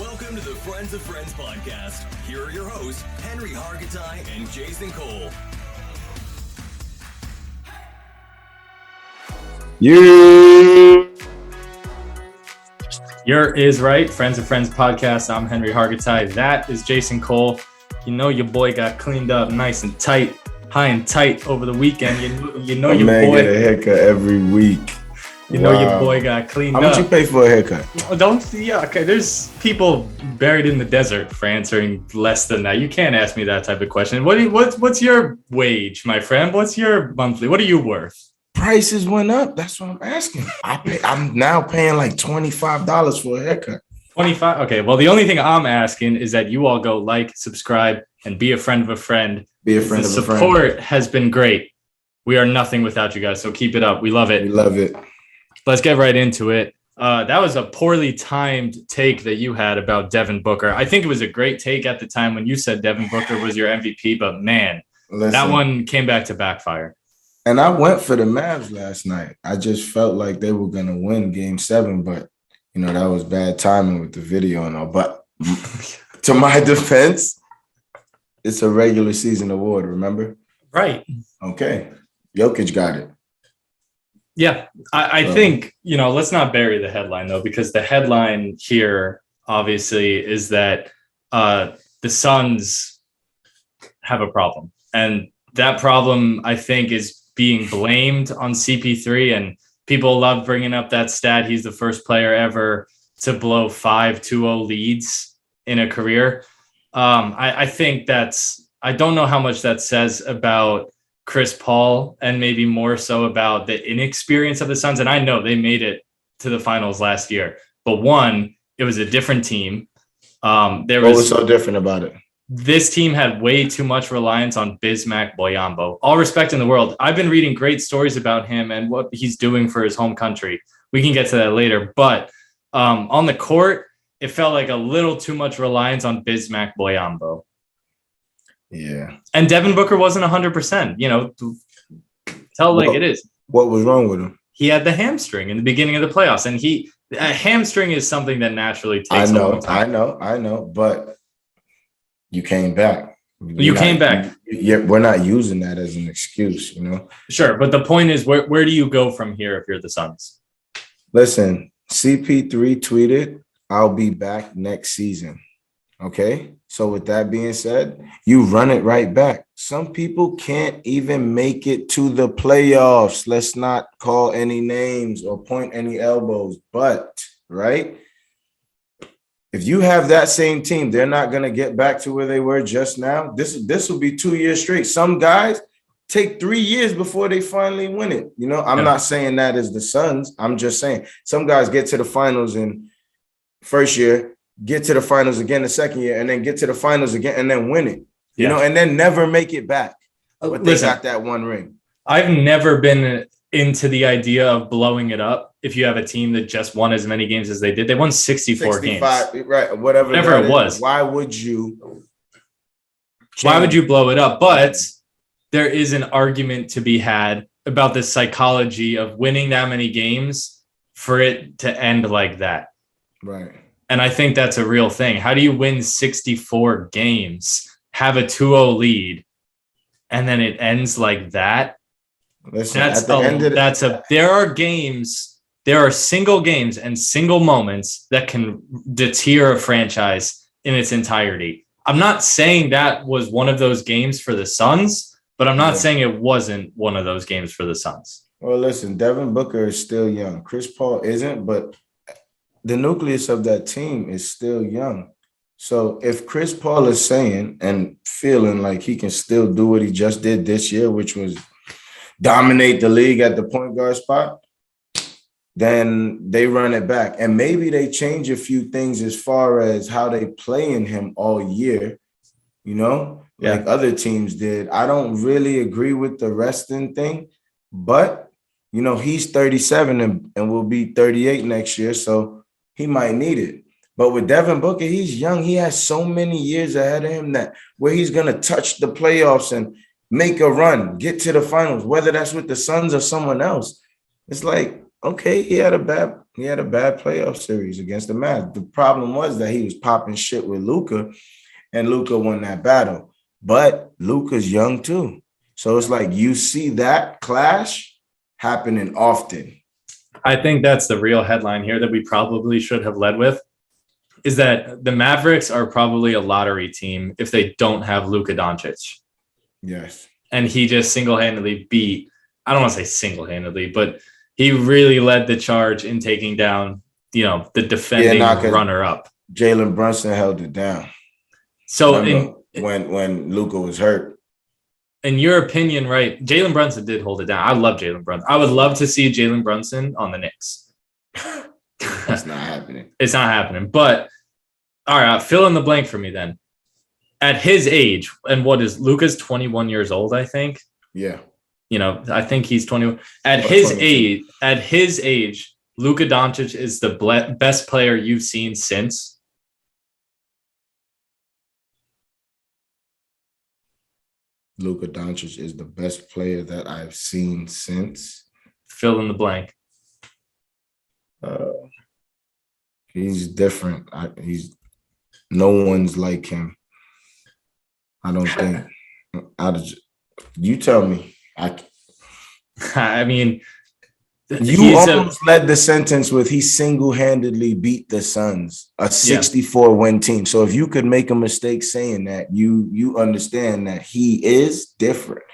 Welcome to the Friends of Friends podcast. Here are your hosts, Henry Hargitay and Jason Cole. You're is right. Friends of Friends podcast. I'm Henry Hargitay. That is Jason Cole. You know your boy got cleaned up nice and tight, high and tight over the weekend. You know your boy get a haircut every week. You know your boy got cleaned up. How much you pay for a haircut? Okay. There's people buried in the desert for answering less than that. You can't ask me that type of question. What's your wage, my friend? What's your monthly? What are you worth? Prices went up. That's what I'm asking. I'm now paying like $25 for a haircut. 25. Okay. Well, the only thing I'm asking is that you all go like, subscribe, and be a friend of a friend. Be a friend of a friend. The support has been great. We are nothing without you guys. So keep it up. We love it. We love it. Let's get right into it. That was a poorly timed take that you had about Devin Booker. I think it was a great take at the time when you said Devin Booker was your MVP, but man, that one came back to backfire. And I went for the Mavs last night. I just felt like they were going to win Game 7, but, that was bad timing with the video and all. But to my defense, it's a regular season award, remember? Right. Okay. Jokic got it. Yeah, I think, let's not bury the headline, though, because the headline here, obviously, is that the Suns have a problem. And that problem, I think, is being blamed on CP3. And people love bringing up that stat. He's the first player ever to blow 5 2-0 leads in a career. I think I don't know how much that says about Chris Paul and maybe more so about the inexperience of the Suns. And I know they made it to the finals last year, but one, it was a different team. What was so different about it? This team had way too much reliance on Bismack Biyombo. All respect in the world. I've been reading great stories about him and what he's doing for his home country. We can get to that later, but on the court, it felt like a little too much reliance on Bismack Biyombo. Yeah. And Devin Booker wasn't 100%, it is. What was wrong with him? He had the hamstring in the beginning of the playoffs, and a hamstring is something that naturally takes a long time. I know, but you came back. Came back. We're not using that as an excuse, Sure, but the point is, where do you go from here if you're the Suns? Listen, CP3 tweeted, "I'll be back next season." Okay? So with that being said, you run it right back. Some people can't even make it to the playoffs. Let's not call any names or point any elbows. But, right? If you have that same team, they're not going to get back to where they were just now. This will be 2 years straight. Some guys take 3 years before they finally win it. I'm not saying that as the Suns. I'm just saying some guys get to the finals in first year, get to the finals again the second year, and then get to the finals again and then win it, and then never make it back. But they got that one ring. I've never been into the idea of blowing it up if you have a team that just won as many games as they did. They won 65 games. Right, whatever it was. Why would you blow it up? But there is an argument to be had about the psychology of winning that many games for it to end like that. Right. And I think that's a real thing. How do you win 64 games, have a 2-0 lead, and then it ends like that? Listen, there are single games and single moments that can deter a franchise in its entirety. I'm not saying that was one of those games for the Suns, but I'm not saying it wasn't one of those games for the Suns. Well, listen, Devin Booker is still young. Chris Paul isn't, but the nucleus of that team is still young. So if Chris Paul is saying and feeling like he can still do what he just did this year, which was dominate the league at the point guard spot, then they run it back. And maybe they change a few things as far as how they play in him all year, like other teams did. I don't really agree with the resting thing, but, he's 37 and will be 38 next year. So he might need it. But with Devin Booker, he's young. He has so many years ahead of him where he's going to touch the playoffs and make a run, get to the finals, whether that's with the Suns or someone else. It's like, okay, he had a bad playoff series against the Mavs. The problem was that he was popping shit with Luka, and Luka won that battle. But Luka's young too. So it's like you see that clash happening often. I think that's the real headline here that we probably should have led with, is that the Mavericks are probably a lottery team if they don't have Luka Doncic. Yes. And he just single-handedly beat, I don't want to say single-handedly, but he really led the charge in taking down, the defending runner-up. Jalen Brunson held it down. So when Luka was hurt. In your opinion, right, Jalen Brunson did hold it down. I love Jalen Brunson. I would love to see Jalen Brunson on the Knicks. That's not happening. It's not happening. But, all right, fill in the blank for me then. At his age, and what is Luka's 21 years old, I think? Yeah. I think he's 21. At his age, Luka Doncic is the best player you've seen since. Luka Doncic is the best player that I've seen since. Fill in the blank. He's different. No one's like him. I don't think. You tell me. I mean, you almost led the sentence with he single-handedly beat the Suns, a 64-win team. So if you could make a mistake saying that, you understand that he is different.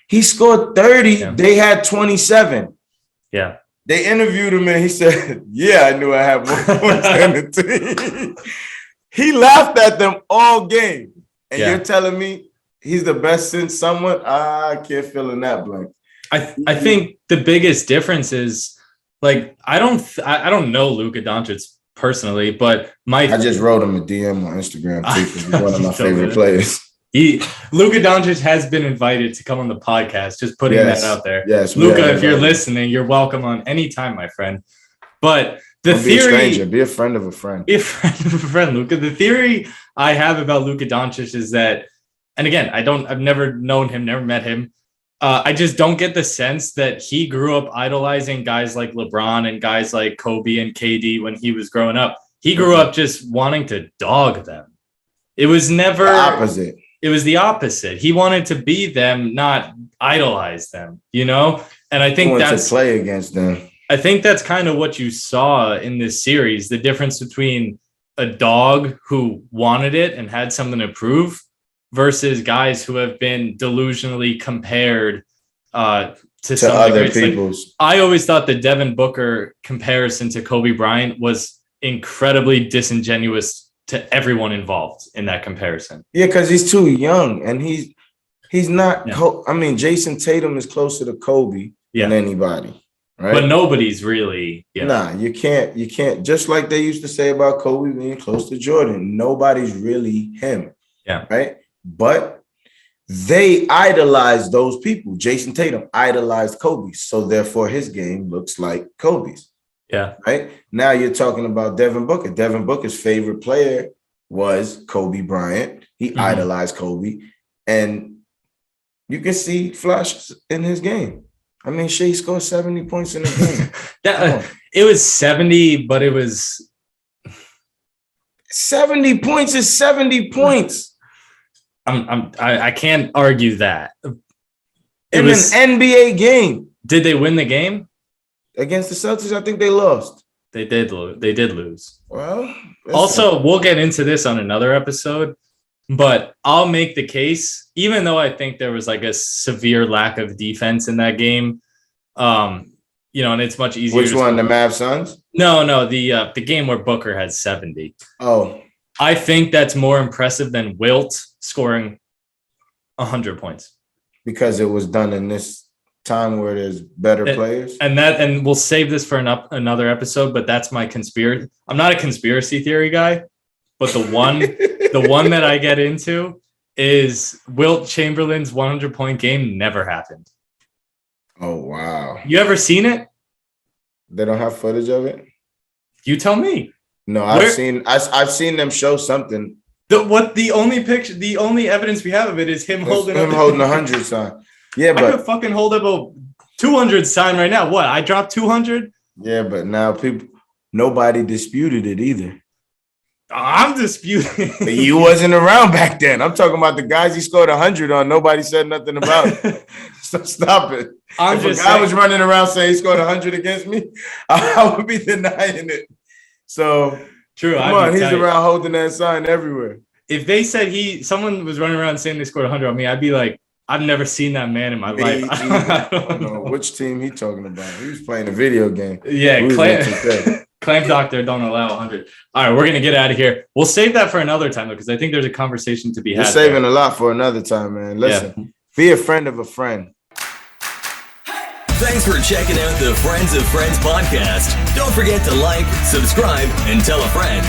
He scored 30. Yeah. They had 27. Yeah. They interviewed him and he said, yeah, I knew I had more points than the team. He laughed at them all game. And you're telling me he's the best since someone? I can't fill in that blank. I think the biggest difference is, like, I don't know Luka Doncic personally, but I just wrote him a DM on Instagram too, because he's one of my favorite players. Luka Doncic has been invited to come on the podcast. Just putting that out there. Yes, Luka, if you're listening, you're welcome on any time, my friend. But the theory, be a stranger, be a friend of a friend. Be a friend of a friend, Luka. The theory I have about Luka Doncic is that, and again, I've never known him, never met him. I just don't get the sense that he grew up idolizing guys like LeBron and guys like Kobe and KD when he was growing up. He grew up just wanting to dog them. It was never the opposite. It was the opposite. He wanted to be them, not idolize them, And I think that's to play against them. I think that's kind of what you saw in this series, the difference between a dog who wanted it and had something to prove versus guys who have been delusionally compared to some other people's. Like, I always thought the Devin Booker comparison to Kobe Bryant was incredibly disingenuous to everyone involved in that comparison. Yeah, because he's too young and he's not. Yeah. Jason Tatum is closer to Kobe than anybody. Right? But nobody's really. Yeah. Nah, you can't. Just like they used to say about Kobe being close to Jordan, nobody's really him. Yeah. Right. But they idolize those people. Jason Tatum idolized Kobe, so therefore his game looks like Kobe's. Yeah. Right? Now you're talking about Devin Booker. Devin Booker's favorite player was Kobe Bryant. He idolized Kobe. And you can see flashes in his game. Shea scored 70 points in the game. It was 70, but it was 70 points is 70 points. I can't argue that. In an NBA game. Did they win the game? Against the Celtics, I think they lost. They did lose. Well, also, we'll get into this on another episode, but I'll make the case, even though I think there was like a severe lack of defense in that game, and it's much easier. Which one, the Mavs Suns? No, the game where Booker had 70. Oh. I think that's more impressive than Wilt scoring 100 points. Because it was done in this time where there's better players. And we'll save this for another episode, but that's my conspiracy. I'm not a conspiracy theory guy, but the one that I get into is Wilt Chamberlain's 100-point game never happened. Oh, wow. You ever seen it? They don't have footage of it? You tell me. No, I've seen them show something. The only evidence we have of it is him holding a 100 sign. Yeah, but I could fucking hold up a 200 sign right now. What? I dropped 200. Yeah, but now nobody disputed it either. I'm disputing. But you wasn't around back then. I'm talking about the guys he scored 100 on. Nobody said nothing about it. So stop it. If a guy was running around saying he scored 100 against me, I would be denying it. So true. Come on, he's around holding that sign everywhere. If they said someone was running around saying they scored 100 on me, I'd be like, I've never seen that man in my life. I don't know which team he talking about. He was playing a video game. Yeah, Clamp Doctor don't allow 100. All right, we're going to get out of here. We'll save that for another time, though, because I think there's a conversation to be had. We're saving a lot for another time, man. Listen, Be a friend of a friend. Thanks for checking out the Friends of Friends podcast. Don't forget to like, subscribe, and tell a friend.